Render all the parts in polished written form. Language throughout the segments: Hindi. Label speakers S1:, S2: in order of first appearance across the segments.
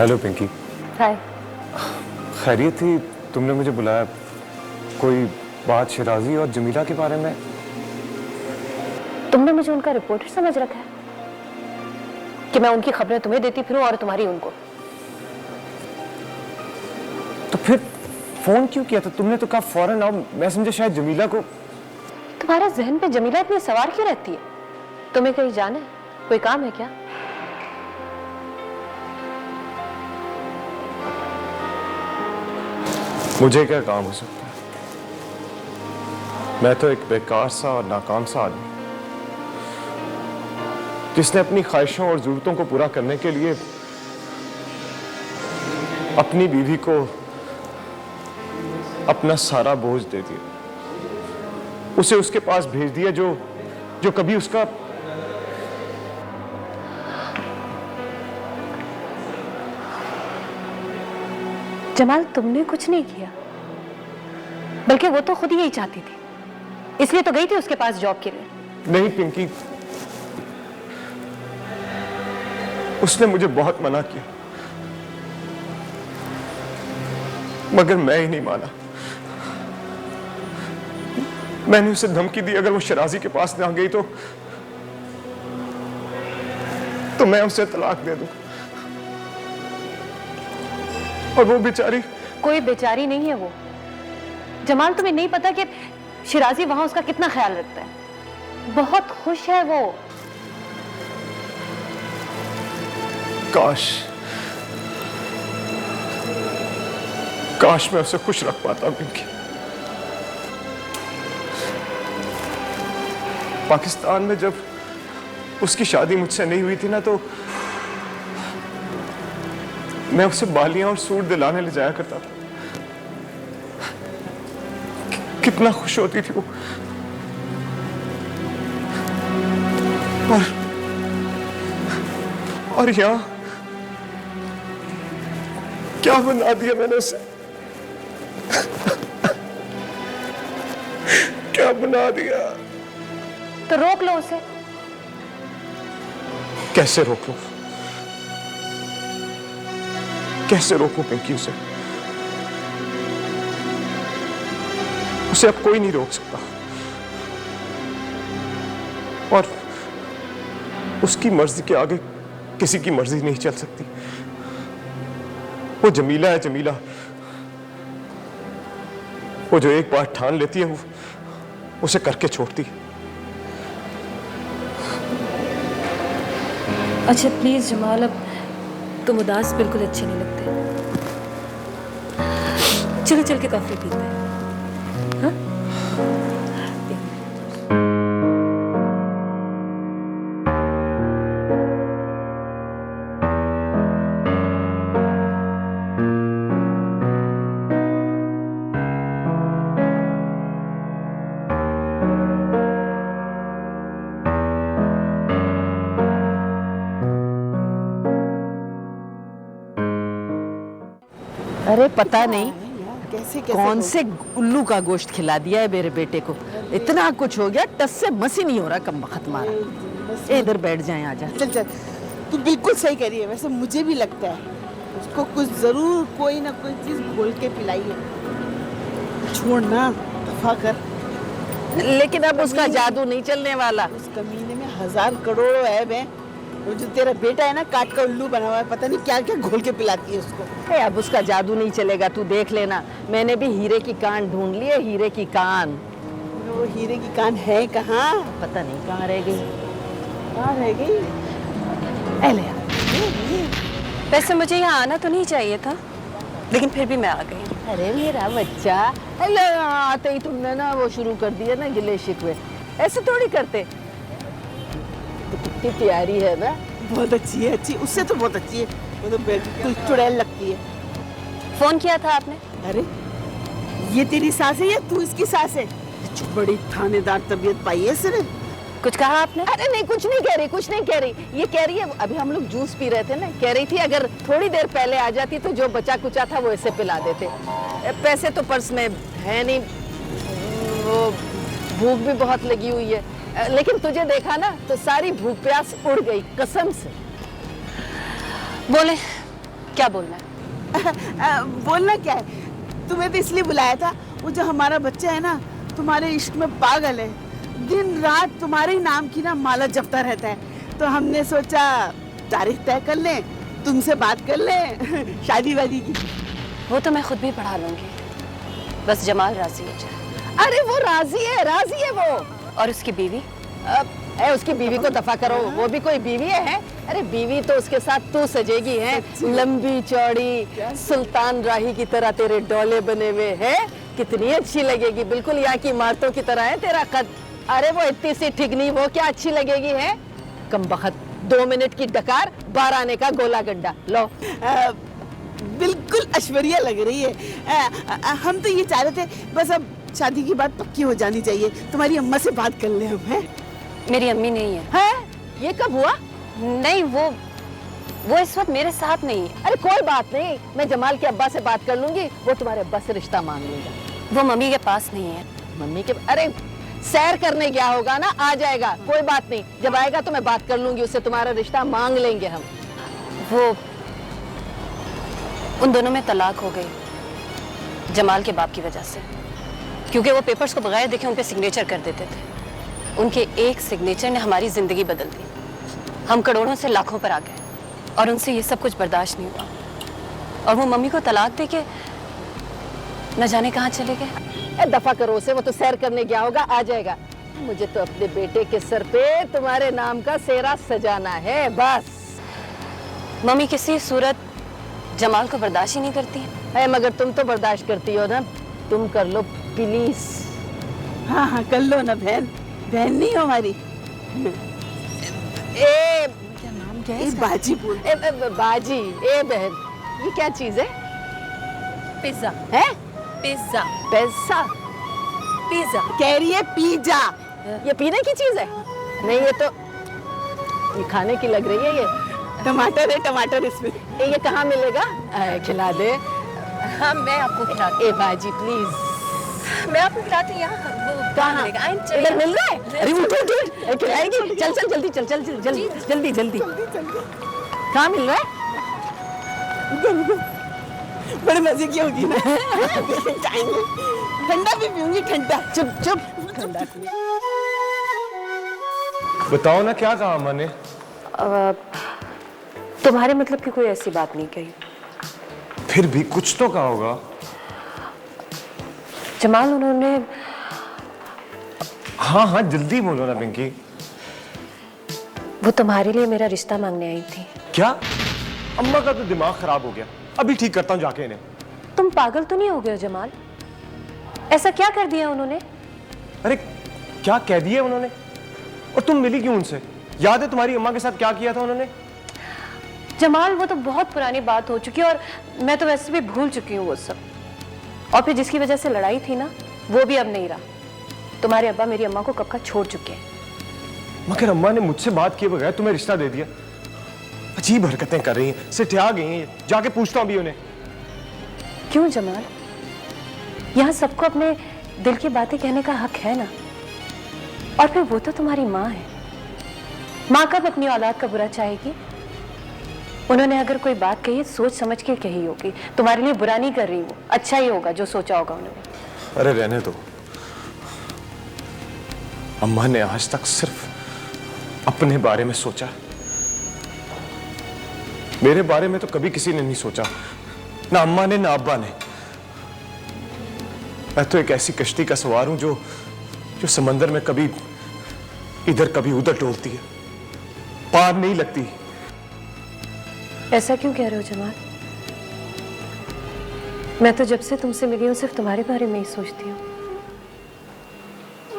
S1: हेलो पिंकी।
S2: हाय।
S1: खैरियत थी? तुमने मुझे बुलाया, कोई बात शिराजी और जमीला के बारे में?
S2: तुमने मुझे उनका रिपोर्टर समझ रखा है कि मैं उनकी खबरें तुम्हें देती फिरूं और तुम्हारी उनको।
S1: तो फिर फोन क्यों किया था? तुमने तो कहा फौरन आओ, मैं समझा शायद जमीला को।
S2: तुम्हारे जहन पे जमीला इतनी सवार क्यों रहती है? तुम्हें कहीं जाना है? कोई काम है क्या?
S1: मुझे क्या काम हो सकता है? मैं तो एक बेकार सा और नाकाम सा आदमी जिसने अपनी ख्वाहिशों और जरूरतों को पूरा करने के लिए अपनी बीवी को अपना सारा बोझ दे दिया, उसे उसके पास भेज दिया जो कभी उसका
S2: जमाल, तुमने कुछ नहीं किया, बल्कि वो तो खुद ही यही चाहती थी, इसलिए तो गई थी उसके पास जॉब के लिए।
S1: नहीं पिंकी, उसने मुझे बहुत मना किया, मगर मैं ही नहीं माना। मैंने उसे धमकी दी अगर वो शराजी के पास ना गई तो मैं उसे तलाक दे दूं। और वो बेचारी।
S2: कोई बेचारी नहीं है वो जमाल, तुम्हें नहीं पता कि शिराजी वहां उसका कितना ख्याल रखता है। बहुत खुश है वो।
S1: काश मैं उसे खुश रख पाता पिंकी। पाकिस्तान में जब उसकी शादी मुझसे नहीं हुई थी ना, तो मैं उसे बालियां और सूट दिलाने ले जाया करता था। कितना खुश होती थी वो। और यहां क्या बना दिया मैंने उसे? क्या बना दिया?
S2: तो रोक लो उसे।
S1: कैसे रोक लो? कैसे रोकूं पिंकी उसे? उसे अब कोई नहीं रोक सकता, और उसकी मर्जी के आगे किसी की मर्जी नहीं चल सकती। वो जमीला है, जमीला। वो जो एक बार ठान लेती है, वो उसे करके छोड़ती है।
S2: अच्छा प्लीज जमाल, अब तुम उदास बिल्कुल अच्छे नहीं लगते। चलो चल के कॉफी पीते हैं। हाँ?
S3: अरे पता नहीं
S4: कैसे
S3: कौन से उल्लू का गोश्त खिला दिया है मेरे बेटे को। इतना कुछ हो गया, टस से मसी नहीं हो रहा, कम वक्त मारा। इधर बैठ जाए, आजा।
S4: चल चल, तू बिल्कुल सही कह रही है। वैसे मुझे भी लगता है उसको कुछ जरूर कोई ना कोई चीज घोल के पिलाई है। छोड़ ना, दफा कर।
S3: लेकिन अब उसका जादू नहीं चलने वाला।
S4: उस कमीने में 1000 करोड़ ऐब है। वो जो तेरा बेटा है ना, काट का उल्लू बना हुआ है, पता नहीं क्या क्या घोल के पिलाती है उसको।
S3: अब उसका जादू नहीं चलेगा, तू देख लेना। मैंने भी हीरे की कान ढूंढ ली है, हीरे की कान।
S4: वो हीरे की कान है कहाँ?
S3: पता नहीं कहाँ रह गई।
S4: कहाँ रह गई?
S3: ले।
S2: वैसे मुझे यहाँ आना तो नहीं चाहिए था, लेकिन फिर भी मैं आ गई।
S3: अरे मेरा बच्चा, अरे आते ही तुमने ना वो शुरू कर दिया ना गिले शिकवे। ऐसे थोड़ी करते। तो कितनी प्यारी है ना।
S4: बहुत अच्छी है, अच्छी। उससे तो बहुत अच्छी है। वो तो बिल्कुल चुड़ैल लगती है।
S2: फोन किया था आपने?
S4: अरे ये तेरी सास है या तू इसकी सास है? बड़ी थानेदार तबीयत पाई है इसने।
S2: कुछ कहा आपने?
S3: अरे नहीं, कुछ नहीं कह रही, कुछ नहीं कह रही। ये कह रही है, अभी हम लोग जूस पी रहे थे ना, कह रही थी अगर थोड़ी देर पहले आ जाती तो जो बचा कुचा था वो ऐसे पिला देते। पैसे तो पर्स में है नहीं, वो भूख भी बहुत लगी हुई है। लेकिन तुझे देखा ना तो सारी भूख प्यास उड़ गई, कसम से।
S2: बोले क्या बोलना है?
S4: बोलना क्या है, तुम्हें तो इसलिए बुलाया था, वो जो हमारा बच्चा है ना तुम्हारे इश्क में पागल है, दिन रात तुम्हारे ही नाम की ना माला जपता रहता है। तो हमने सोचा तारीख तय कर लें, तुमसे बात कर लें शादी वादी की।
S2: वो तो मैं खुद भी पढ़ा लूंगी, बस जमाल राजी हो जाए।
S3: अरे वो राजी है वो।
S2: और उसकी बीवी?
S3: उसकी बीवी को दफा करो, वो भी कोई बीवी है? अरे बीवी तो उसके साथ तू सजेगी है, लंबी चौड़ी सुल्तान राही की तरह तेरे डोले बने हुए हैं, कितनी अच्छी लगेगी, बिल्कुल यहाँ की इमारतों की तरह है तेरा कद। अरे वो इतनी सी ठिगनी, वो क्या अच्छी लगेगी है? कमबख्त 2 मिनट की डकार, 12 आने का गोला गड्ढा। लो
S4: बिल्कुल ऐश्वर्या लग रही है। हम तो ये चाह रहे थे बस अब शादी की बात पक्की हो जानी चाहिए, तुम्हारी अम्मा से बात कर ले हम। हैं
S2: मेरी अम्मी नहीं है।
S3: है ये कब हुआ?
S2: नहीं, वो इस वक्त मेरे साथ नहीं है।
S3: अरे कोई बात नहीं, मैं जमाल के अब्बा से बात कर लूंगी, वो तुम्हारे अब्बा से रिश्ता मांग लेगा।
S2: वो मम्मी के पास नहीं है।
S3: मम्मी के? अरे सैर करने गया होगा ना, आ जाएगा, कोई बात नहीं, जब आएगा तो मैं बात कर लूंगी उससे, तुम्हारा रिश्ता मांग लेंगे हम।
S2: वो उन दोनों में तलाक हो गई जमाल के बाप की वजह से, क्योंकि वो पेपर्स को बगैर देखे उन पे सिग्नेचर कर देते थे। उनके एक सिग्नेचर ने हमारी जिंदगी बदल दी, हम करोड़ों से लाखों पर आ गए, और उनसे ये सब कुछ बर्दाश्त नहीं हुआ, और वो मम्मी को तलाक देके न जाने कहाँ चले गए।
S3: दफा करो उसे, वो तो सैर करने गया होगा, आ जाएगा। मुझे तो अपने बेटे के सर पे तुम्हारे नाम का सेहरा सजाना है बस।
S2: मम्मी किसी सूरत जमाल को बर्दाश्त ही नहीं करती
S3: है, मगर तुम तो बर्दाश्त करती हो ना, तुम कर लो प्लीज।
S4: हाँ हाँ कर लो ना बहन, बहन नहीं हो हमारी। क्या नाम क्या है? बाजी बोल।
S3: बाजी, बहन, ये क्या चीज है?
S2: पिज्जा
S3: है?
S2: पिज्जा
S3: पैसा?
S2: पिज्जा
S4: कह रही है पिज्जा।
S3: ये पीने की चीज है? नहीं, ये तो ये खाने की लग रही है। ये
S4: टमाटर है, टमाटर इसमें।
S3: ये कहाँ मिलेगा? खिला दे।
S2: हाँ, मैं आपको खिलाती
S3: ए बाजी प्लीज।
S2: मैं आपको खिलाती हूँ। यहाँ
S3: कहाँ? इधर मिल रहा है? अरे उठ खिलाएगी, चल चल जल्दी, चल चल जल्दी जल्दी जल्दी। कहाँ मिल रहा है?
S4: बड़े मजे की होगी ना। ठंडा भी पीऊंगी, ठंडा।
S3: चुप चुप, ठंडा।
S1: बताओ ना, क्या कहा अम्मा ने?
S2: तुम्हारे मतलब की कोई ऐसी बात नहीं कही।
S1: फिर भी कुछ तो कहा होगा।
S2: जमाल, उन्होंने
S1: हाँ हाँ जल्दी बोलो ना पिंकी।
S2: वो तुम्हारे लिए मेरा रिश्ता मांगने आई थी।
S1: क्या? अम्मा का तो दिमाग खराब हो गया, अभी ठीक करता हूँ जाके इन्हें।
S2: तुम पागल तो नहीं हो गए हो जमाल? ऐसा क्या कर दिया उन्होंने?
S1: अरे क्या कह दिया उन्होंने? और तुम मिली क्यों उनसे? याद है तुम्हारी अम्मा के साथ क्या किया था उन्होंने?
S2: जमाल, वो तो बहुत पुरानी बात हो चुकी है, और मैं तो वैसे भी भूल चुकी हूँ वो सब। और फिर जिसकी वजह से लड़ाई थी ना, वो भी अब नहीं रहा। तुम्हारे अब्बा मेरी अम्मा को कब का छोड़ चुके हैं।
S1: मगर अम्मा ने मुझसे बात किए बगैर तुम्हें रिश्ता दे दिया। अजीब हरकतें कर रही हैं, सिठिया गई हैं। जाके पूछता हूँ अभी उन्हें।
S2: क्यों जमाल? यहाँ सबको अपने दिल की बातें कहने का हक है ना। और फिर वो तो तुम्हारी माँ है। माँ कब अपनी औलाद का बुरा चाहेगी? उन्होंने अगर कोई बात कही सोच समझ के कही होगी। तुम्हारे लिए बुरा नहीं कर रही, वो अच्छा ही होगा जो सोचा होगा उन्होंने।
S1: अरे रहने दो। अम्मा ने आज तक सिर्फ अपने बारे में सोचा, मेरे बारे में तो कभी किसी ने नहीं सोचा, ना अम्मा ने ना अब्बा ने। मैं तो एक ऐसी कश्ती का सवार हूं जो समंदर में कभी इधर कभी उधर डोलती है, पार नहीं लगती।
S2: ऐसा क्यों कह रहे हो जमाल? मैं तो जब से तुमसे मिली हूं सिर्फ तुम्हारे बारे में ही सोचती हूँ।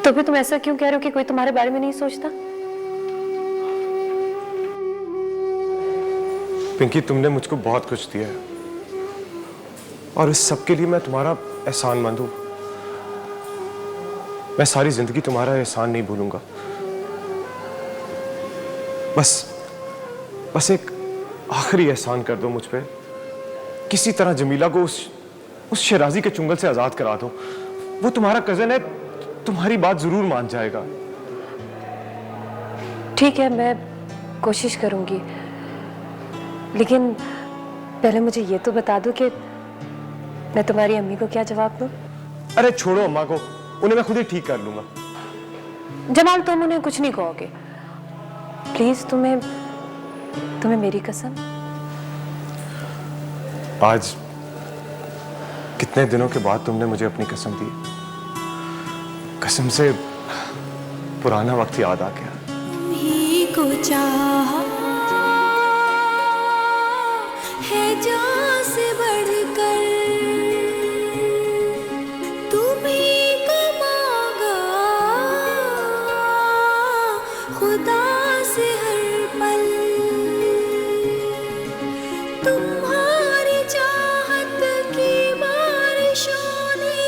S2: तो फिर तुम ऐसा क्यों कह रहे हो कि कोई तुम्हारे बारे में नहीं सोचता?
S1: पिंकी, तुमने मुझको बहुत कुछ दिया है, और इस सब के लिए मैं तुम्हारा एहसानमंद हूं। मैं सारी जिंदगी तुम्हारा एहसान नहीं भूलूंगा। बस एक आखिरी एहसान कर दो मुझ पे। किसी तरह जमीला को उस शिराजी के चुंगल से आजाद करा दो। वो तुम्हारा कजन है, तुम्हारी बात जरूर मान जाएगा।
S2: ठीक है, मैं कोशिश करूंगी, लेकिन पहले मुझे ये तो बता दो कि मैं तुम्हारी अम्मी को क्या जवाब दूं?
S1: अरे छोड़ो अम्मा को, उन्हें मैं खुद ही ठीक कर लूंगा।
S2: जमाल तुम उन्हें कुछ नहीं कहोगे प्लीज। तुम्हें मेरी कसम।
S1: आज कितने दिनों के बाद तुमने मुझे अपनी कसम दी। कसम से पुराना वक्त याद आ गया।
S5: तुम्ही को चाहा है जान से बढ़कर, तुम्ही को मांगा खुदा से हर पल, तुम्हारी चाहत की बारिशों ने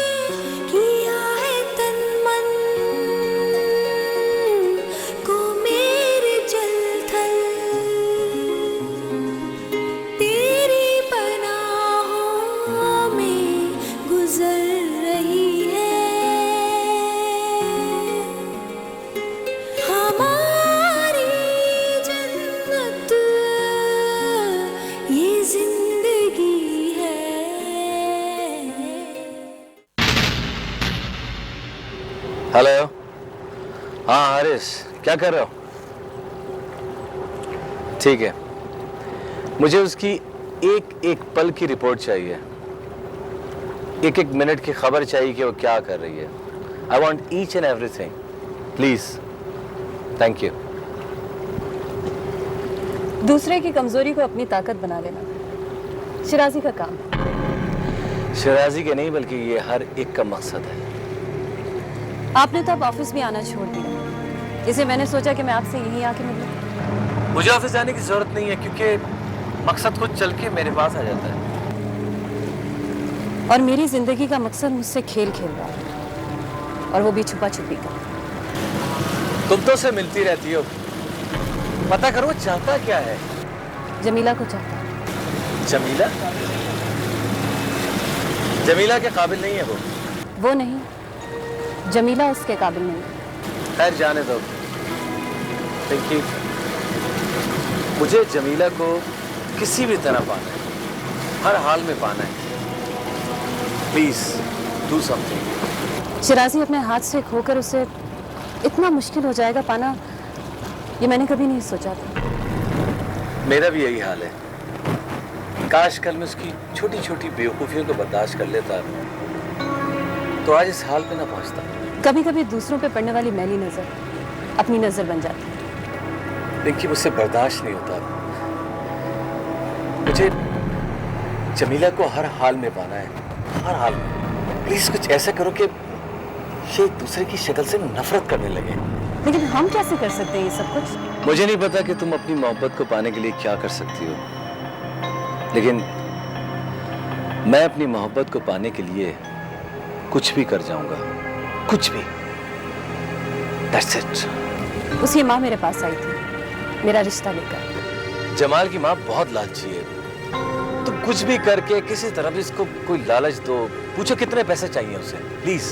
S5: किया है तन मन को मेरे जलथल, तेरी पनाहों में गुजर रही है हमारी जन्नत, ये जिंदगी है।
S6: हेलो। हाँ हारिस, क्या कर रहे हो? ठीक है, मुझे उसकी एक एक पल की रिपोर्ट चाहिए, एक एक मिनट की खबर चाहिए कि वो क्या कर रही है। I want each and everything, please. Thank you.
S2: दूसरे की कमजोरी को अपनी ताकत बना लेना शिराजी का काम है।
S6: शराजी के नहीं, बल्कि ये हर एक का मकसद है।
S2: आपने तो अब ऑफिस भी आना छोड़ दिया, इसे मैंने सोचा कि मैं आपसे यहीं आके मिलूं।
S6: मुझे ऑफिस जाने की जरूरत नहीं है, क्योंकि मकसद खुद चल के मेरे पास आ जाता है।
S2: और मेरी जिंदगी का मकसद मुझसे खेल खेल रहा है, और वो भी छुपा छुपी का।
S6: तुम तो उसे मिलती रहती हो, पता करो वो चाहता क्या है।
S2: जमीला को चाहता है।
S6: जमीला? जमीला के काबिल नहीं है वो।
S2: वो नहीं, जमीला उसके काबिल नहीं।
S6: खैर जाने दो पिंकी, मुझे जमीला को किसी भी तरह पाना है, हर हाल में पाना है। Please do something.
S2: शिराजी अपने हाथ से खोकर उसे इतना मुश्किल हो जाएगा पाना, ये मैंने कभी नहीं सोचा था।
S6: मेरा भी यही हाल है। काश कल मैं उसकी छोटी छोटी बेवकूफियों को बर्दाश्त कर लेता तो आज इस हाल पे ना पहुंचता।
S2: कभी कभी दूसरों पे पड़ने वाली मैली नजर अपनी नजर बन जाती है।
S6: देखिए मुझसे बर्दाश्त नहीं होता, मुझे जमीला को हर हाल में पाना है, हर हाल में। प्लीज कुछ ऐसा करो कि ये एक दूसरे की शक्ल से नफरत करने लगे।
S2: लेकिन हम कैसे कर सकते हैं ये सब कुछ?
S6: मुझे नहीं पता कि तुम अपनी मोहब्बत को पाने के लिए क्या कर सकती हो, लेकिन मैं अपनी मोहब्बत को पाने के लिए कुछ भी कर जाऊंगा, कुछ भी। That's it।
S2: उसकी माँ मेरे पास आई थी मेरा रिश्ता लेकर।
S6: जमाल की माँ बहुत लालची है, तो कुछ भी करके किसी तरह भी इसको कोई लालच दो। पूछो कितने पैसे चाहिए उसे, प्लीज।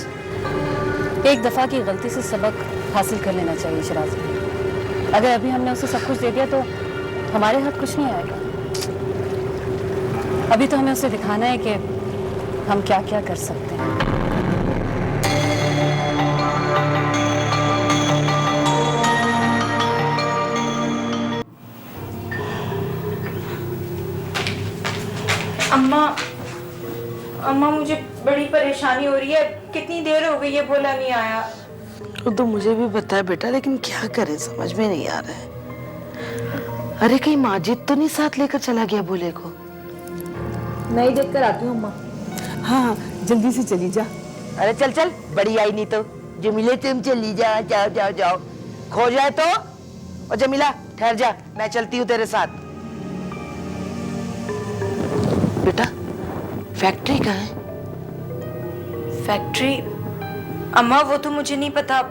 S2: एक दफा की गलती से सबक हासिल कर लेना चाहिए शिराजी। अगर अभी हमने उसे सब कुछ दे दिया तो हमारे हाथ कुछ नहीं आएगा। अभी तो हमें उसे दिखाना है कि हम क्या क्या कर सकते हैं।
S7: अम्मा मुझे बड़ी परेशानी हो रही है। कितनी देर हो गई है, बोला नहीं आया।
S4: वो तो मुझे भी पता है बेटा, लेकिन क्या करें समझ में नहीं आ रहा है। अरे कहीं माजिद तो नहीं साथ लेकर चला गया बोले को?
S7: मैं ही देख कर आती हूँ अम्मा।
S4: हाँ जल्दी से चली जा।
S8: अरे चल चल, बड़ी आई नहीं तो। जमीला तुम चली जा, जाओ जाओ जाओ। खो जाए तो? और जमीला ठहर जा, मैं चलती हूँ तेरे साथ।
S4: बेटा फैक्ट्री कहाँ है?
S7: फैक्ट्री? अम्मा वो तो मुझे नहीं पता।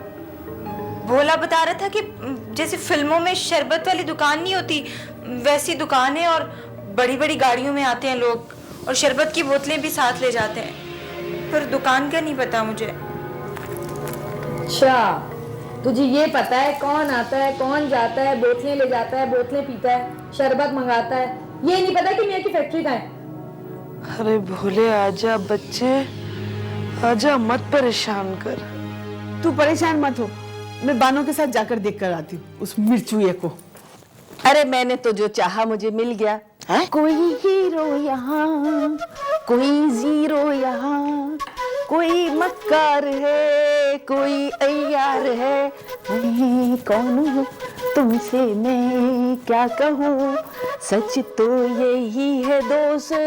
S7: भोला बता रहा था कि जैसे फिल्मों में शरबत वाली दुकान नहीं होती, वैसी दुकान है, और बड़ी बड़ी गाड़ियों में आते हैं लोग और शरबत की बोतलें भी साथ ले जाते हैं, पर दुकान का नहीं पता मुझे।
S9: अच्छा, तुझे ये पता है कौन आता है, कौन जाता है, बोतलें ले जाता है, बोतलें पीता है, शरबत मंगाता है, ये नहीं पता कि मियाँ की फैक्ट्री कहाँ है?
S4: अरे भोले आजा बच्चे, आजा, मत परेशान कर। तू परेशान मत हो, मैं बानों के साथ जाकर देख कर आती हूँ उस मिर्चुए को।
S3: अरे मैंने तो जो चाहा मुझे मिल गया।
S4: है?
S3: कोई हीरो यहाँ, कोई जीरो यहाँ, कोई मक्कार है, कोई अय्यार है, मैं कौन हूँ तुमसे मैं क्या कहूँ, सच तो यही है दोस्तों।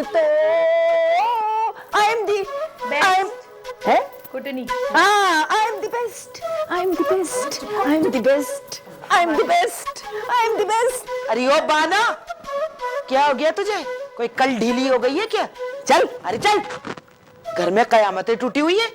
S3: I am the, I am, है?
S9: कुटनी।
S3: हाँ, I am the best. I am the best. I am the best. I am the best. I am the best.
S8: अरे ओ बाना, क्या हो गया तुझे? कोई कल ढीली हो गई है क्या? चल, अरे चल। घर में कयामतें टूटी हुई है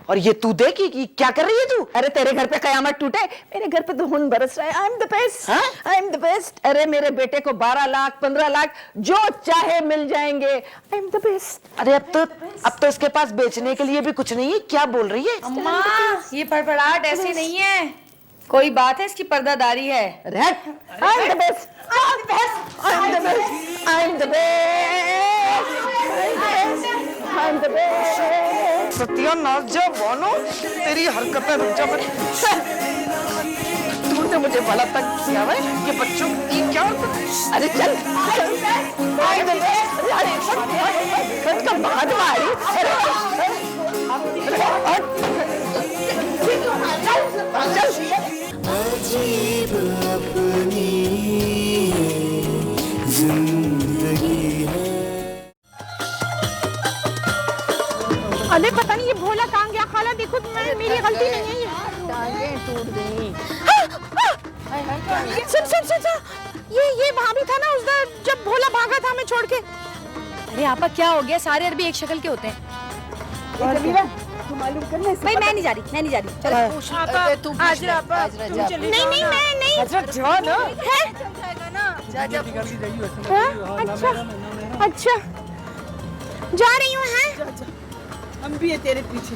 S8: और ये तू देख कि क्या कर रही है तू?
S3: अरे तेरे घर पे कयामत टूटे, मेरे घर पे तो खून बरस रहा है। I am the best, I am the best. अरे मेरे बेटे को 12 लाख 15 लाख जो चाहे मिल जाएंगे। I am the best.
S8: अरे अब तो इसके पास बेचने के लिए भी कुछ नहीं है। क्या बोल रही है?
S9: अम्मा, ये फड़फड़ाहट ऐसी नहीं है, कोई बात है, इसकी पर्दादारी है।
S3: I am the best, I am the best, I am the best, I am the best, I am the best.
S8: सत्यानाश जा बानो, तेरी हरकतें रुक जा। तूने मुझे बड़ा तंग किया है, ये बच्चों की क्या?
S3: अरे चल, आई एम द बेस्ट। अरे सच का बात मारी।
S5: अजीब अपनी जिंदगी है।
S9: अरे पता नहीं ये भोला कहाँ गया। खाला देखो, मेरी गलती नहीं है ये।
S3: टांगें टूट गई।
S9: सुन, ये वहाँ भी था ना उस दिन जब भोला भागा था हमें छोड़ के। अरे आपा क्या हो गया, सारे अरबी एक शक्ल के होते हैं। भाई मैं नहीं जा रही, चलो आज नहीं मैं नहीं। अच्छा जा रही हूँ। हैं
S4: हम भी है तेरे पीछे।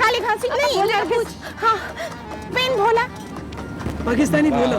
S9: काली घासी नहीं नरगिस। हाँ पेन भोला
S4: पाकिस्तानी बोलो।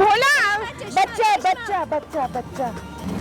S9: भोला
S3: बच्चा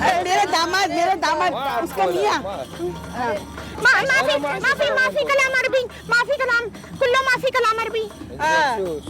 S4: मेरे दामाद उसका मियाँ।
S9: माफी कलाम अरबी, माफी कलाम कुल्लो माफी कलाम अरबी।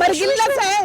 S4: मरगिल्लस है।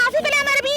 S9: माफी कलाम अरबी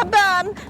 S9: अब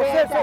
S3: बेटा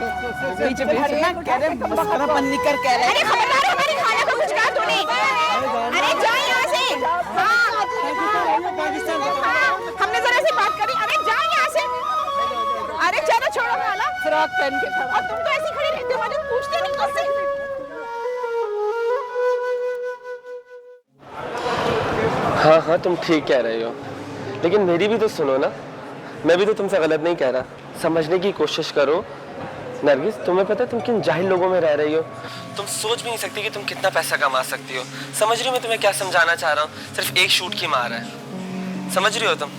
S4: पीछे हटना कह रहे मस्करा पन्नी कर कह रहे।
S9: अरे खबरदार हमारी खाला को कुछ कहा तूने। अरे जा यहाँ से। हाँ हमने जरा सी बात करी। अरे जा यहाँ से। अरे चलो छोड़ो खाला,
S3: फ्रॉक पहन के खड़ा।
S9: और तुम तो ऐसी खड़ी रहती हो, मुझे पूछते नहीं मुझसे।
S10: हाँ तुम ठीक कह रहे हो, लेकिन मेरी भी तो सुनो ना। मैं भी तो तुमसे गलत नहीं कह रहा, समझने की कोशिश करो। नरगिस तुम्हें पता है तुम किन जाहिल लोगों में रह रही हो। तुम सोच भी नहीं सकती कि तुम कितना पैसा कमा सकती हो। समझ रही हो मैं तुम्हें क्या समझाना चाह रहा हूँ? सिर्फ एक शूट की मार है, समझ रही हो तुम?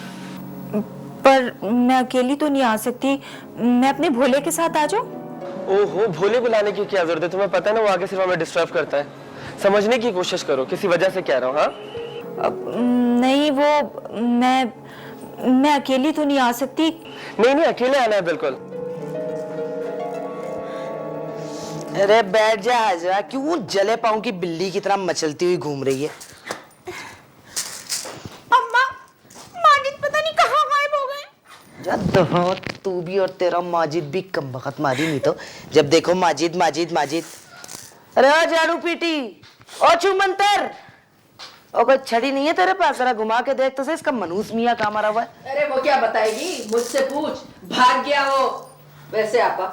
S7: पर मैं अकेली तो नहीं आ सकती, मैं अपने भोले के साथ आ जाऊं?
S10: ओहो, भोले बुलाने की क्या जरूरत है? तुम्हें पता है ना वो आगे सिर्फ हमें डिस्टर्ब करता है। समझने की कोशिश करो, किसी वजह से कह रहा हूँ। हाँ
S7: नहीं वो मैं अकेली तो नहीं आ सकती।
S10: नहीं अकेले आना है बिल्कुल।
S8: अरे बैठ जा आजा, क्यों जले पाँव की बिल्ली की तरह मचलती हुई घूम रही है?
S9: अम्मा माजिद पता नहीं कहाँ गायब हो गए।
S8: तू भी और तेरा माजिद भी कम वक्त मारी नहीं तो जब देखो माजिद। अरे ओ झाड़ू पीटी, ओ छुमंतर, ओ कोई छड़ी नहीं है तेरे पास? जरा घुमा के देख तो सही, इसका मनूस मियाँ कहाँ मरा हुआ है?
S3: अरे वो क्या बताएगी, मुझसे पूछ। भाग गया वो। वैसे आपा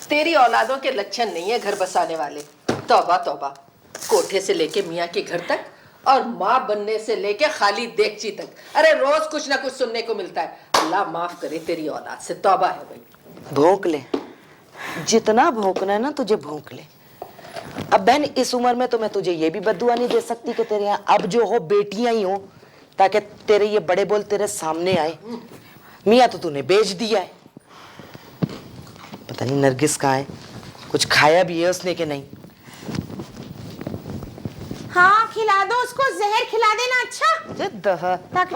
S3: तेरी औलादों के लक्षण नहीं है घर बसाने वाले। तौबा तौबा। कोठे से लेके मियाँ के घर तक और माँ बनने से लेके खाली देगची तक, अरे रोज कुछ ना कुछ सुनने को मिलता है। अल्लाह माफ करे तेरी औलाद से, तौबा है भाई।
S8: भौंक ले, जितना भौंकना है ना तुझे भौंक ले। अब बहन इस उम्र में तो मैं तुझे ये भी बद्दुआ नहीं दे सकती कि तेरे यहाँ अब जो हो बेटियां ही हो, ताकि तेरे ये बड़े बोल तेरे सामने आए। मियाँ तो तूने बेच दिया है। पता नहीं नरगिस कहाँ है, कुछ खाया भी है उसने कि नहीं।
S9: हाँ खिला दो उसको, जहर खिला देना। अच्छा ताकि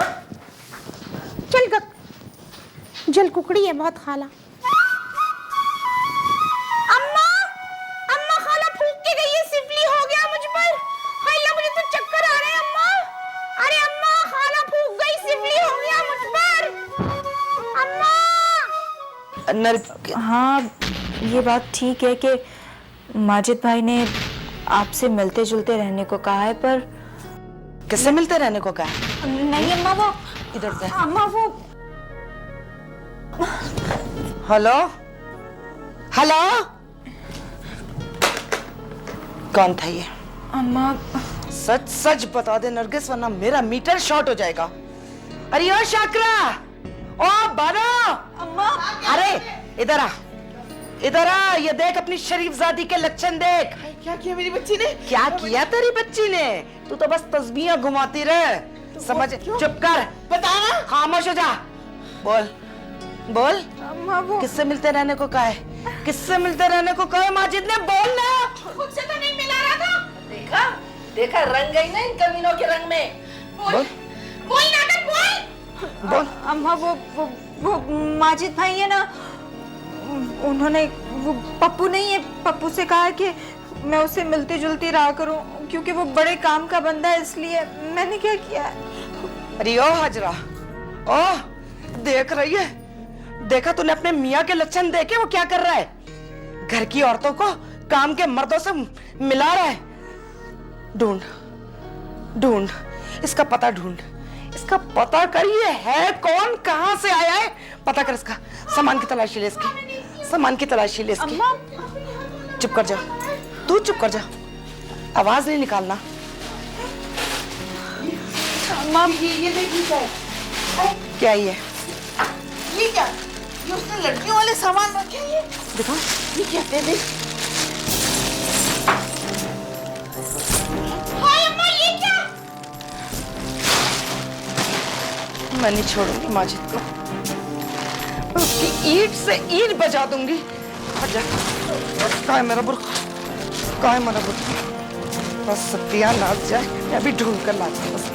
S9: जल कुकड़ी है बहुत खाला। अम्मा अम्मा खाला फूंक के गई है, सिफली हो गया मुझ पर। हाय अल्लाह मुझे तो चक्कर आ रहे हैं अम्मा। अरे अम्मा खाला फूंक गई, सिफली हो गया मुझ पर अम्मा।
S7: हाँ ये बात ठीक है कि माजिद भाई ने आपसे मिलते जुलते रहने को कहा है, पर
S8: किससे मिलते रहने को कहा है?
S7: नहीं अम्मा वो
S8: इधर से।
S7: अम्मा वो
S8: हेलो हेलो, कौन था ये?
S7: अम्मा
S8: सच सच बता दे नरगिस, वरना मेरा मीटर शॉर्ट हो जाएगा। अरे ओ शाकरा, ओ बानो।
S7: अम्मा
S8: अरे इधर आ, इधर आ, ये देख अपनी शरीफजादी के लक्षण देख।
S4: क्या किया मेरी बच्ची ने?
S8: क्या किया तेरी बच्ची ने? तू तो बस तस्बीहां घुमाती रहे, समझ। चुप कर,
S4: बता ना।
S8: खामोश हो जा। बोल बोल,
S7: अम्मा वो
S8: किससे मिलते रहने को कहा है? किससे मिलते रहने को कहा है माजिद ने? बोल ना।
S9: खुद से तो नहीं मिला रहा था।
S3: देखा देखा, रंग गई ना इन कमीनों के रंग में।
S8: बोल
S9: बोल नाटक बोल।
S8: बोल।
S7: अम्मा वो माजिद भाई है ना, उन्होंने वो पप्पू नहीं है, पप्पू से कहा है कि मैं उससे मिलती जुलती रहा करूं, क्योंकि वो बड़े काम का बंदा है, इसलिए मैंने क्या किया है।
S8: अरे ओ हाजरा, ओ देख रही है? देखा तूने अपने मियाँ के लक्षण देखे वो क्या कर रहा है? घर की औरतों को काम के मर्दों से मिला रहा है। ढूंढ ढूंढ, इसका पता ढूंढ, इसका पता कर, ये है कौन, कहां से आया है, पता कर इसका। सामान की तलाशी ले इसकी, सामान की तलाशी ले इसकी। चुप कर जा, तू चुप कर जा, आवाज नहीं निकालना।
S4: ये देखिए क्या है?
S8: क्या ये?
S4: ये क्या? ये उसने लड़कियों वाले सामान रखे हैं। ये
S8: दिखा।
S4: ये क्या है? देख।
S9: हाय अम्मा ये क्या?
S8: मैं नहीं छोड़ूंगी माजिद को, उसकी ईंट से ईंट बजा दूंगी। हट जा। कहाँ है मेरा बुर्का? कहाँ है मेरा बुर्का? बस सत्यानाश जाए, मैं अभी ढूंढ कर लाती हूँ। बस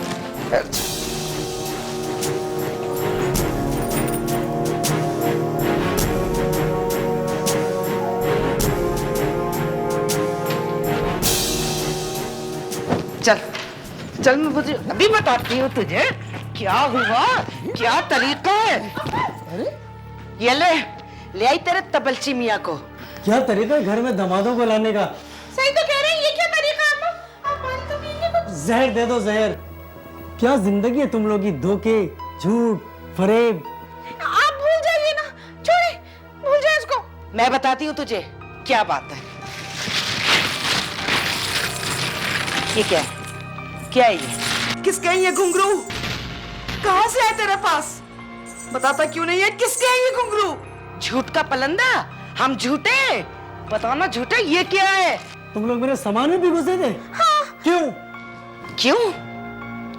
S8: चल चल, मैं मुझे अभी बताती हूँ तुझे क्या हुआ, क्या तरीका है। अरे ये ले आई तेरे तबलची मियाँ को।
S11: क्या तरीका है घर में दामादों को लाने का?
S9: सही तो कह रहे हैं, ये क्या तरीका है अम्मा? हमारी तो बीवी को
S11: जहर दे दो जहर। क्या जिंदगी है तुम लोग की, धोखे, झूठ, फरेब।
S9: आप भूल जाइए ना, छोड़े, भूल जाए इसको।
S8: मैं बताती हूँ तुझे क्या बात है। ये क्या है? क्या है ये? किसके हैं ये घुंघरू? कहां से आए तेरे पास? बताता क्यों नहीं है किसके हैं ये घुंघरू? झूठ का पलंदा, हम झूठे? बताना झूठे, ये क्या है?
S11: तुम लोग मेरे सामान में भी घुसे थे? हाँ। क्यों?
S8: क्यों?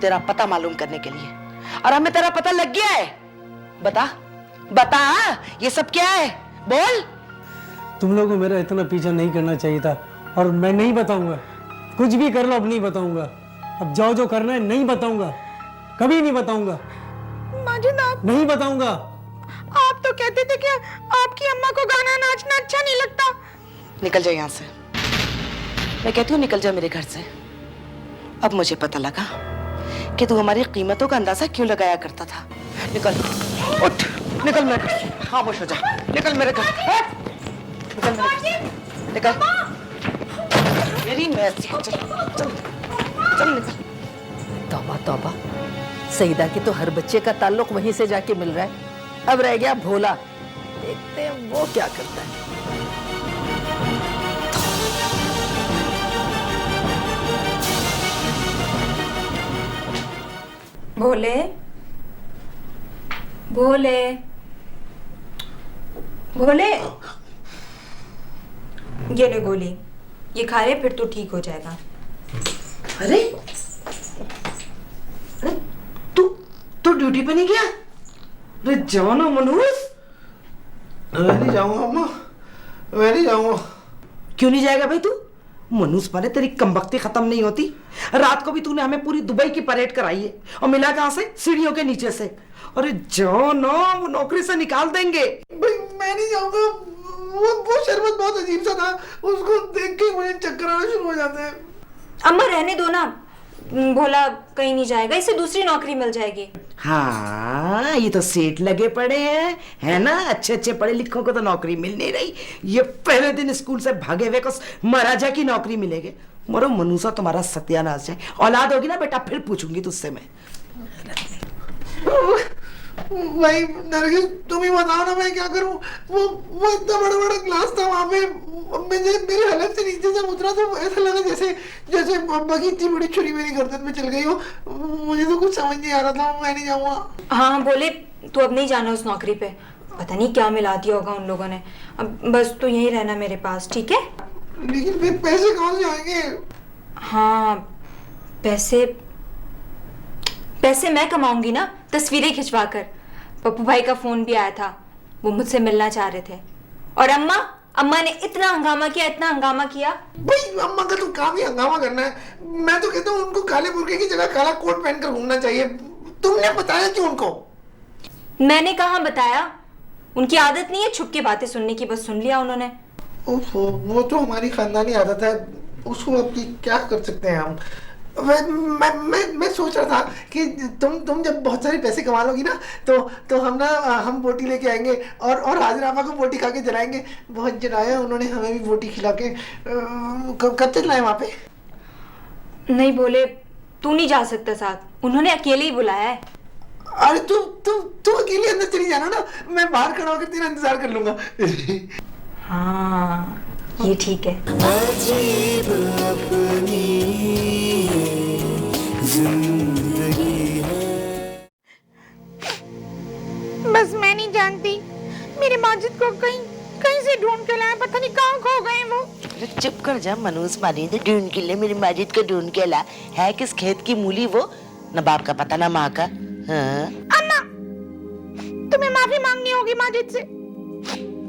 S8: तेरा पता मालूम करने के लिए, और हमें तेरा पता लग गया है। बता बता, ये सब क्या है? बोल।
S11: तुम लोगों को मेरा इतना पीछा नहीं करना चाहिए था, और मैं नहीं बताऊंगा। कुछ भी कर लो, अब नहीं बताऊंगा। अब जाओ, जो करना है नहीं बताऊंगा, कभी नहीं बताऊंगा।
S9: माजिद आप
S11: नहीं बताऊंगा।
S9: आप तो कहते थे कि आपकी अम्मा को गाना नाचना अच्छा नहीं लगता।
S8: निकल जा यहाँ से, मैं कहती हूँ निकल जा मेरे घर से। अब मुझे पता लगा कि तू हमारी कीमतों का अंदाजा क्यों लगाया करता था। निकल, उठ, निकल मेरे घर से। खामोश हो जा, निकल मेरे घर से। निकल मेरे घर से, निकल। मेरी मर्जी, चल चल चल निकल।
S3: तौबा तौबा, सईदा के तो हर बच्चे का ताल्लुक वहीं से जाके मिल रहा है, अब रह गया भोला। देखते हैं वो क्या करता है।
S7: भोले, भोले, भोले, ये ले गोली, ये खा ले फिर तो ठीक हो जाएगा।
S8: अरे अरे तू ड्यूटी पे नहीं गया? अरे जाओ ना मनोज।
S5: मैं नहीं जाऊंगा अम्मा, मैं नहीं जाऊंगा।
S8: क्यों नहीं जाएगा भाई तू? मनोज पाले तेरी कमबख्ती खत्म नहीं होती। रात को भी तूने हमें पूरी दुबई की परेड कराई है और मिला कहां से? सीढ़ियों के नीचे से। अरे जाओ ना, वो नौकरी से निकाल देंगे।
S5: भाई मैं नहीं जाऊंगा, वो शरबत बहुत अजीब सा था, उसको देख के मुझे चक्कर आना शुरू हो जाते हैं।
S7: अम्मा रहने दो ना, भोला कहीं नहीं जाएगा, इसे दूसरी नौकरी मिल जाएगी।
S8: हाँ ये तो सेठ लगे पड़े हैं, है ना? अच्छे अच्छे पढ़े लिखों को तो नौकरी मिल नहीं रही। ये पहले दिन स्कूल से भागे हुए को महाराजा की नौकरी मिलेगी। मरो मनुसा तुम्हारा सत्यानाश है। औलाद होगी ना बेटा फिर पूछूंगी तुझसे मैं।
S5: भाई नरगिस तुम ही बताओ ना मैं क्या करूं। वो इतना बड़ा बड़ा ग्लास था वहां पे, मेरे हलक से नीचे से उतरा तो ऐसा लगा जैसे अब्बा की इतनी बड़ी छुरी मेरी गर्दन में चल गई हो। मुझे तो कुछ समझ नहीं आ रहा था, मैं नहीं जाऊंगा।
S7: हाँ बोले तू अब नहीं जाना उस नौकरी पे, पता नहीं क्या मिला दिया होगा उन लोगों ने। अब बस तू यहीं रहना मेरे पास, ठीक है?
S5: लेकिन फिर पैसे कहाँ से आएंगे?
S7: हाँ पैसे मैं कमाऊंगी ना, तस्वीरें खिंचवा कर। पप्पू भाई का फोन भी आया था, वो मुझसे मिलना चाह रहे थे। और अम्मा ने इतना हंगामा किया।
S5: भाई अम्मा का तो काम ही हंगामा करना है। मैं तो कहता हूँ उनको काले बुर्के की जगह काला कोट पहनकर घूमना चाहिए। तुमने बताया क्यों उनको?
S7: मैंने कहाँ बताया, उनकी आदत नहीं है छुप के बातें सुनने की, बस सुन लिया उन्होंने।
S5: ओहो, वो तो हमारी खानदानी आदत है, उसको अब क्या कर सकते हैं हम। मैं सोच रहा था कि तुम जब बहुत सारे पैसे कमा लोगी ना तो हम बोटी लेके आएंगे और हाजरापा को बोटी खा के जलाएंगे। बहुत जलाया उन्होंने हमें भी बोटी खिला के। कब तक लाए वहाँ पे?
S7: नहीं बोले तू नहीं जा सकता साथ, उन्होंने अकेले ही बुलाया है।
S5: अरे तू अकेले अंदर चली जाना ना, मैं बाहर खड़ा होकर तेरा इंतजार कर लूंगा।
S7: हाँ ये ठीक है।
S5: अजीब अपनी जिंदगी है।
S9: बस मैं नहीं जानती, मेरे माजिद को कहीं से ढूंढ के लाए, पता नहीं कहाँ खो गए वो।
S8: अरे चुप कर जा मनोज माली, तो ढूंढ के ले मेरी माजिद को ढूंढ के ला। है किस खेत की मूली वो, न बाप का पता न माँ का। हाँ?
S9: अम्मा तुम्हें माफी मांगनी होगी माजिद से।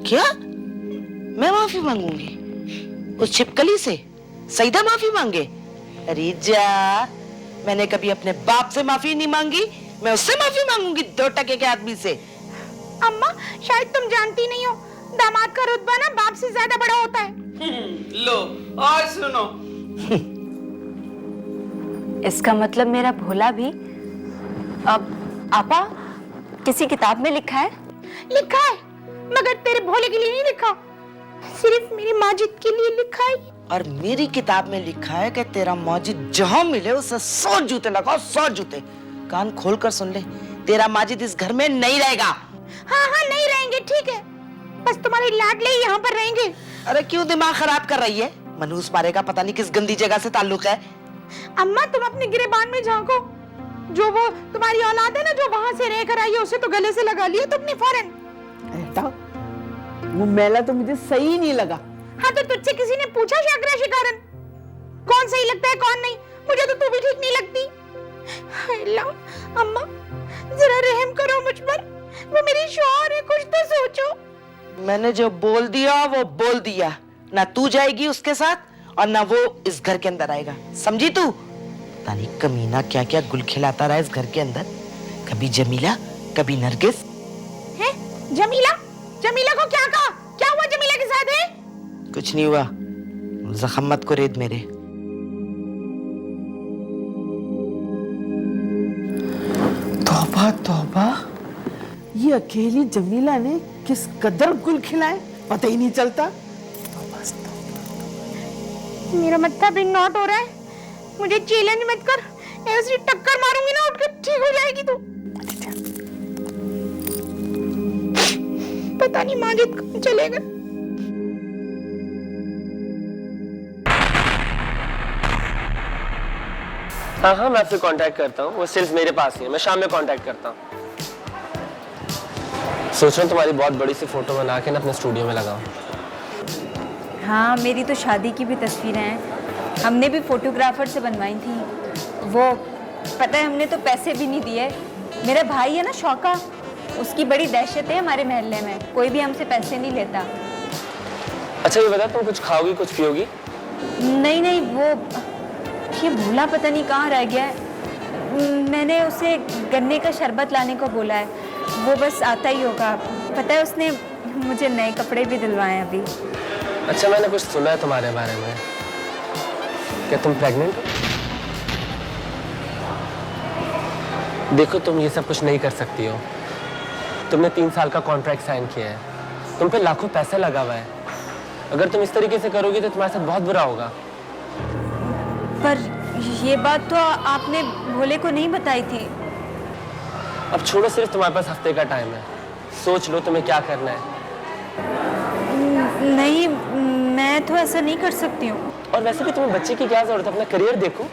S8: क्या? मैं माफी मांगूंगी उस छिपकली से? सईदा माफी मांगे? अरे जा, मैंने कभी अपने बाप से माफी नहीं मांगी, मैं उससे माफी मांगूंगी 2 टके के आदमी से।
S9: अम्मा शायद तुम जानती नहीं हो, दामाद का रुतबा ना बाप से ज्यादा बड़ा होता है।
S8: लो और सुनो।
S2: इसका मतलब मेरा भोला भी अब आपा किसी किताब में लिखा है?
S9: लिखा है, मगर तेरे भोले के लिए नहीं लिखा, सिर्फ मेरी माजिद के लिए लिखा है।
S8: और मेरी किताब में लिखा है कि तेरा माजिद जहां मिले उसे 100 जूते लगाओ, 100 जूते। कान खोल कर सुन ले, तेरा माजिद इस घर में नहीं रहेगा।
S9: हाँ नहीं रहेंगे, ठीक है, बस तुम्हारे लाडले यहाँ पर रहेंगे।
S8: अरे क्यों दिमाग खराब कर रही है? मनहूस मारे का पता नहीं किस गंदी जगह से ताल्लुक है।
S9: अम्मा तुम अपने गिरेबान में झांको, जो वो तुम्हारी औलाद है ना जो वहां से रह कर आई है, उसे तो गले से लगा लिया तुमने फौरन।
S3: वो मेला तो मुझे सही नहीं लगा।
S9: हाँ तो तुझसे किसी ने पूछा शाकरा शिकारन कौन सही लगता है कौन नहीं? मुझे तो तू भी ठीक नहीं लगती। अल्लाह अम्मा जरा रहम करो मुझ पर, वो मेरी शौहर है, कुछ तो सोचो।
S8: मैंने जो बोल दिया वो बोल दिया, ना तू जाएगी उसके साथ और ना वो इस घर के अंदर आएगा, समझी तू? पता नहीं कमीना क्या क्या गुल खिलाता रहा इस घर के अंदर, कभी जमीला कभी नरगिस।
S9: है जमीला को क्या कहा? क्या हुआ जमीला के साथ है?
S8: कुछ नहीं हुआ, जख्म मत को रेत मेरे।
S3: तौबा तौबा, ये अकेली जमीला ने किस कदर गुल खिलाए पता ही नहीं चलता।
S9: मेरा मत्था भी नॉट हो रहा है, मुझे चैलेंज मत कर, ऐसी टक्कर मारूंगी ना उठकर ठीक हो जाएगी तू। पता नहीं माजिद कब चलेगा।
S10: हाँ हाँ, मैं आपसे कांटेक्ट करता हूँ, वो सिर्फ मेरे पास ही है, मैं शाम में कांटेक्ट करता हूँ। सोच रहा हूँ तुम्हारी बहुत बड़ी सी फोटो बना के ना अपने स्टूडियो में लगाऊं।
S7: हाँ, मेरी तो शादी की भी तस्वीरें हैं, हमने भी फोटोग्राफर से बनवाई थी। वो पता है, हमने तो पैसे भी नहीं दिए। मेरा भाई है ना शौका, उसकी बड़ी दहशत है हमारे मोहल्ले में, कोई भी हमसे पैसे नहीं लेता।
S10: अच्छा ये बता, तुम कुछ खाओगी कुछ पियोगी?
S7: नहीं नहीं, वो ये भूला पता नहीं कहाँ रह गया है। मैंने उसे गन्ने का शरबत लाने को बोला है, वो बस आता ही होगा। पता है, उसने मुझे नए कपड़े भी दिलवाए हैं अभी।
S10: अच्छा, मैंने कुछ सुना है तुम्हारे बारे में, क्या तुम प्रेग्नेंट हो? देखो, तुम ये सब कुछ नहीं कर सकती हो। तुमने 3 साल का कॉन्ट्रैक्ट साइन किया है, तुम पे लाखों पैसा लगा हुआ है। अगर तुम इस तरीके से करोगी तो तुम्हारे साथ बहुत बुरा होगा।
S7: पर ये बात तो आपने भोले को नहीं बताई थी।
S10: अब छोड़ो, सिर्फ तुम्हारे पास हफ्ते का टाइम है, सोच लो तुम्हें क्या करना है।
S7: नहीं, मैं तो ऐसा नहीं कर सकती हूँ।
S10: और वैसे भी तुम्हें बच्चे की क्या जरूरत है, अपना करियर देखो।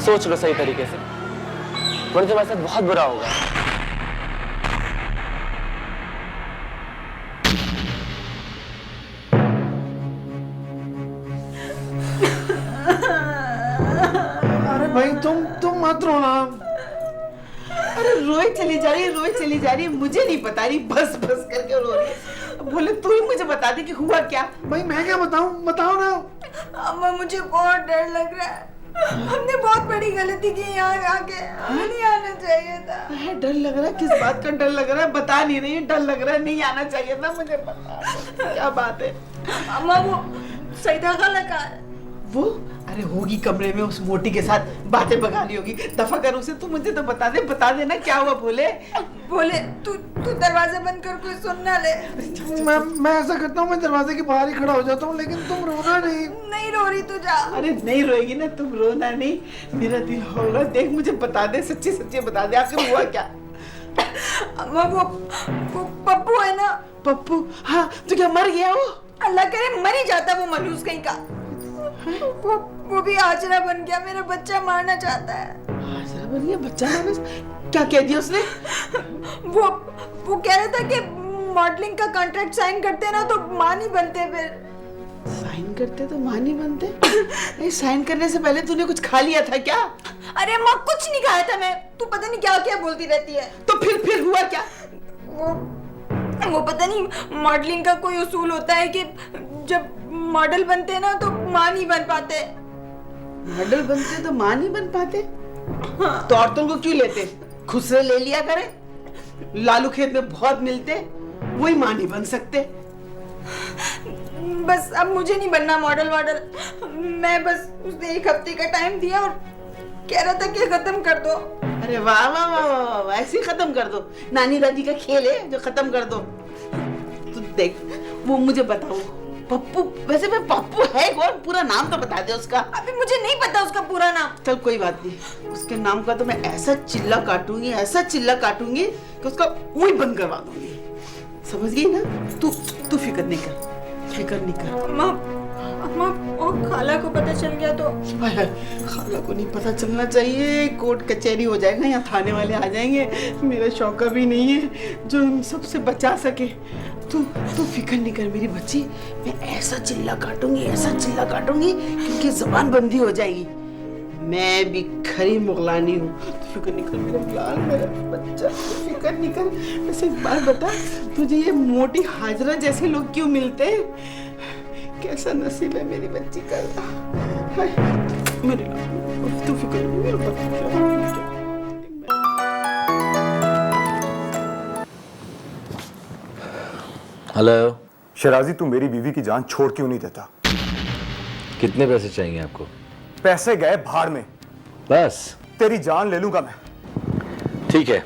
S10: सोच लो सही तरीके से, वरना तुम्हारे साथ बहुत बुरा होगा।
S5: अरे भाई तुम मत रोना।
S4: अरे रोए चली जा रही है, रोए चली जा रही है, मुझे नहीं बता रही, बस बस करके रो रही है। बोले तू ही मुझे बता दे कि हुआ क्या।
S5: भाई मैं क्या बताऊं, बताओ ना।
S9: अम्मा, मुझे बहुत डर लग रहा है। हमने बहुत बड़ी गलती की यहाँ आके, नहीं आना चाहिए था।
S4: डर लग रहा है? किस बात का डर लग रहा है? बता नहीं रही है, डर लग रहा है, नहीं आना चाहिए था, मुझे बता क्या बात है।
S9: अम्मा, वो सईदा खाला कहाँ है?
S4: वो अरे होगी कमरे में उस मोटी के साथ बातें बगा रही होगी। दफा कर उसे, तू मुझे तो बता दे ना क्या हुआ। बोले
S9: तू दरवाजा बंद कर, कोई सुन ना ले।
S5: मैं ऐसा करता हूँ, मैं दरवाजे के बाहर ही खड़ा हो जाता हूँ, लेकिन तुम रोना नहीं।
S9: नहीं रो रही, तू जा।
S4: अरे नहीं रोएगी ना, तुम रोना नहीं, मेरा दिल होगा। देख मुझे बता दे, सच्ची सच्ची बता दे, आखिर हुआ क्या।
S9: अम्मा, वो पप्पू है ना?
S4: पप्पू? हाँ, तो क्या मर गया वो?
S9: अल्लाह करे मर ही जाता वो मलूस कहीं का। वो भी आजरा बन गया, मेरा बच्चा मारना चाहता है।
S4: आजरा बन गया, बच्चा मारना? क्या कह दिया उसने?
S9: वो कह रहा था कि मॉडलिंग का कॉन्ट्रैक्ट साइन करते ना तो मां नहीं बनते। फिर
S4: साइन करते तो मां नहीं बनते? नहीं, साइन करने से पहले तूने कुछ खा लिया था क्या?
S9: अरे अम्मा, कुछ नहीं खाया था मैं, तू पता नहीं क्या क्या बोलती रहती है।
S4: तो फिर हुआ क्या?
S9: वो पता नहीं, मॉडलिंग का कोई उसूल होता है कि जब मॉडल बनते हैं ना तो मां नहीं बन पाते।
S4: मॉडल बनते तो मां नहीं बन पाते? तो औरतों को क्यों लेते? खुद से ले लिया करे। लालू खेत में बहुत मिलते, वही मां नहीं बन सकते।
S9: बस अब मुझे नहीं बनना मॉडल वॉडल। मैं बस उसने 1 हफ्ते का टाइम दिया और कह रहा था कि खत्म कर दो।
S4: अरे वाह वाह वाह वाह वाह, ऐसे ही खत्म कर दो। नानी दादी का खेल है जो खत्म कर दो। तू देख, वो मुझे बताओ, पप्पू, वैसे मैं पप्पू है कौन? पूरा नाम तो बता दे उसका।
S9: अभी मुझे नहीं पता उसका पूरा नाम।
S4: चल कोई बात नहीं, उसके नाम का तो मैं ऐसा चिल्ला काटूंगी, ऐसा चिल्ला काटूंगी कि उसका ऊँई बंद करवा दूंगी। समझ गई ना? तू फिक्र नहीं कर, फिक्र नहीं कर।
S9: अम्मा, और खाला को पता चल गया तो?
S4: खाला को नहीं पता चलना चाहिए, कोर्ट कचहरी हो जाएगा, यहाँ थाने वाले आ जाएंगे। मेरा शौका भी नहीं है जो इन सबसे बचा सके। तू फिक्र नहीं कर मेरी बच्ची, मैं ऐसा चिल्ला काटूंगी, ऐसा चिल्ला काटूंगी क्योंकि जबान बंदी हो जाएगी। मैं भी खरी मुगलानी हूँ। तू फिक्र नहीं कर मेरे लाल, मेरा बच्चा, तू फिक्र नहीं कर। वैसे एक बात बता, तुझे ये मोटी हाजरा जैसे लोग क्यों मिलते हैं? कैसा नसीब है मेरी बच्ची का। मेरे लाल, तू फिक्र नहीं, मेरा बच्चा।
S6: हेलो
S1: शराजी, तू मेरी बीवी की जान छोड़ क्यों नहीं देता?
S6: कितने पैसे चाहिए आपको?
S1: पैसे गए भाड़ में,
S6: बस
S1: तेरी जान ले लूंगा मैं।
S6: ठीक है,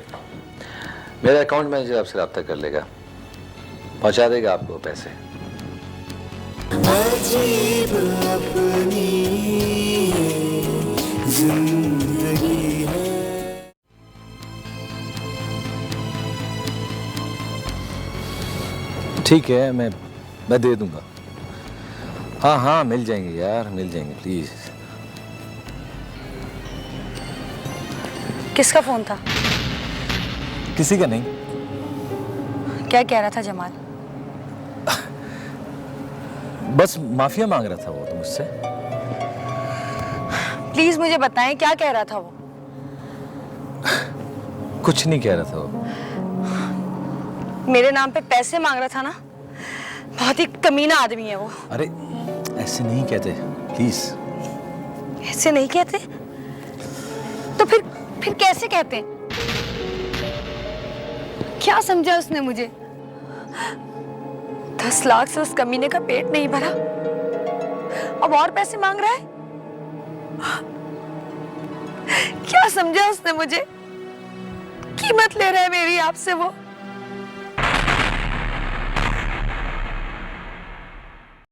S6: मेरा अकाउंट मैनेजर आपसे रब्ता कर लेगा, पहुंचा देगा आपको पैसे।
S12: अजीब अपनी जिंदगी है।
S6: ठीक है, मैं दे दूंगा। हाँ हाँ, मिल जाएंगे यार, मिल जाएंगे, प्लीज।
S7: किसका फोन था?
S6: किसी का नहीं।
S7: क्या कह रहा था जमाल?
S6: बस माफिया मांग रहा था वो तो मुझसे।
S7: प्लीज मुझे बताएं क्या कह रहा था वो?
S6: कुछ नहीं कह रहा था वो।
S7: मेरे नाम पे पैसे मांग रहा था ना? बहुत ही कमीना आदमी है वो।
S6: अरे ऐसे नहीं कहते प्लीज।
S7: ऐसे नहीं कहते तो फिर कैसे कहते हैं? क्या समझा उसने मुझे? 10 लाख से उस कमीने का पेट नहीं भरा, अब और पैसे मांग रहा है। क्या समझा उसने मुझे? कीमत ले रहा है मेरी आपसे वो।